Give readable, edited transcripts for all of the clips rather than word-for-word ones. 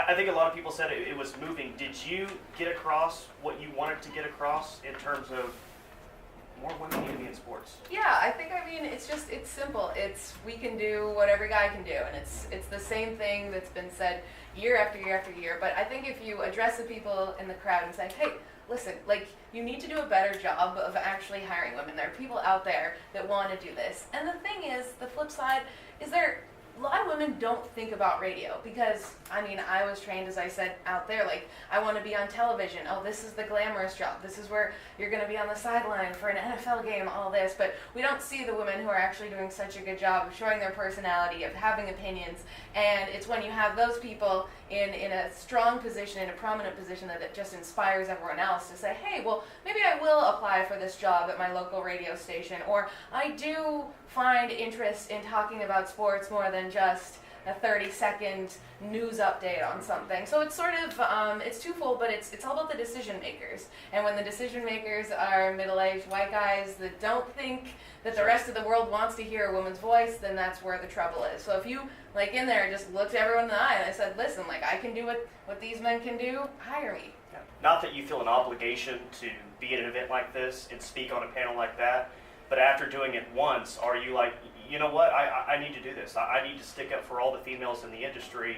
I think a lot of people said it was moving. Did you get across what you wanted to get across in terms of more women need to be in sports? Yeah, I think, it's simple. We can do what every guy can do, and it's the same thing that's been said year after year after year. But I think if you address the people in the crowd and say, hey, listen, you need to do a better job of actually hiring women. There are people out there that want to do this. And the thing is, the flip side is a lot of women don't think about radio because, I was trained, as I said, out there, I want to be on television. Oh, this is the glamorous job. This is where you're going to be on the sideline for an NFL game, all this. But we don't see the women who are actually doing such a good job of showing their personality, of having opinions. And it's when you have those people in a strong position, in a prominent position, that it just inspires everyone else to say, hey, well, maybe I will apply for this job at my local radio station. Or I do find interest in talking about sports more than just a 30-second news update on something. So it's sort of, it's twofold, but it's all about the decision makers. And when the decision makers are middle-aged white guys that don't think that the rest of the world wants to hear a woman's voice, then that's where the trouble is. So if you, in there, just looked everyone in the eye and I said, listen, I can do what these men can do, hire me. Yeah. Not that you feel an obligation to be at an event like this and speak on a panel like that, but after doing it once, are you like, you know what, I need to do this. I need to stick up for all the females in the industry.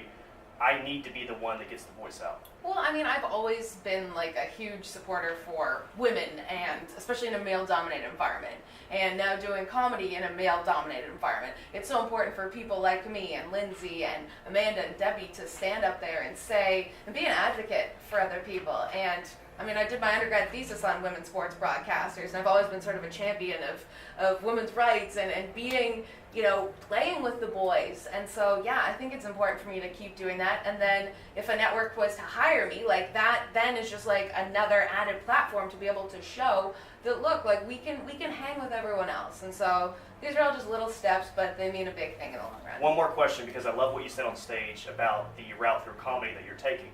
I need to be the one that gets the voice out. Well, I've always been a huge supporter for women, and especially in a male-dominated environment. And now doing comedy in a male-dominated environment, it's so important for people like me and Lindsay and Amanda and Debbie to stand up there and say, and be an advocate for other people. And I did my undergrad thesis on women's sports broadcasters, and I've always been sort of a champion of women's rights and being, playing with the boys. And so, yeah, I think it's important for me to keep doing that. And then if a network was to hire me, that then is just another added platform to be able to show that, look, we can hang with everyone else. And so these are all just little steps, but they mean a big thing in the long run. One more question, because I love what you said on stage about the route through comedy that you're taking.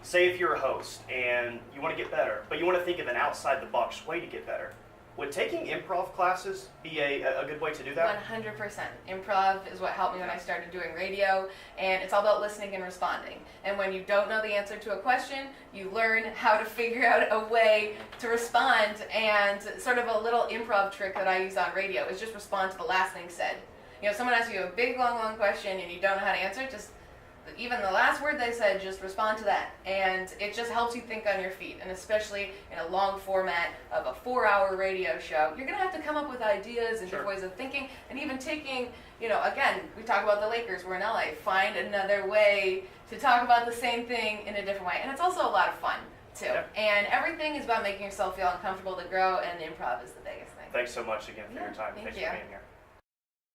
Say if you're a host and you want to get better, but you want to think of an outside-the-box way to get better. Would taking improv classes be a good way to do that? 100%. Improv is what helped me when I started doing radio, and it's all about listening and responding. And when you don't know the answer to a question, you learn how to figure out a way to respond, and sort of a little improv trick that I use on radio is just respond to the last thing said. Someone asks you a big, long question and you don't know how to answer, just even the last word they said, just respond to that. And it just helps you think on your feet. And especially in a long format of a 4-hour radio show, you're going to have to come up with ideas and different ways of thinking. And even taking, again, we talk about the Lakers, we're in LA, find another way to talk about the same thing in a different way. And it's also a lot of fun, too. Yep. And everything is about making yourself feel uncomfortable to grow, and improv is the biggest thing. Thanks so much again for your time. Thanks for being here.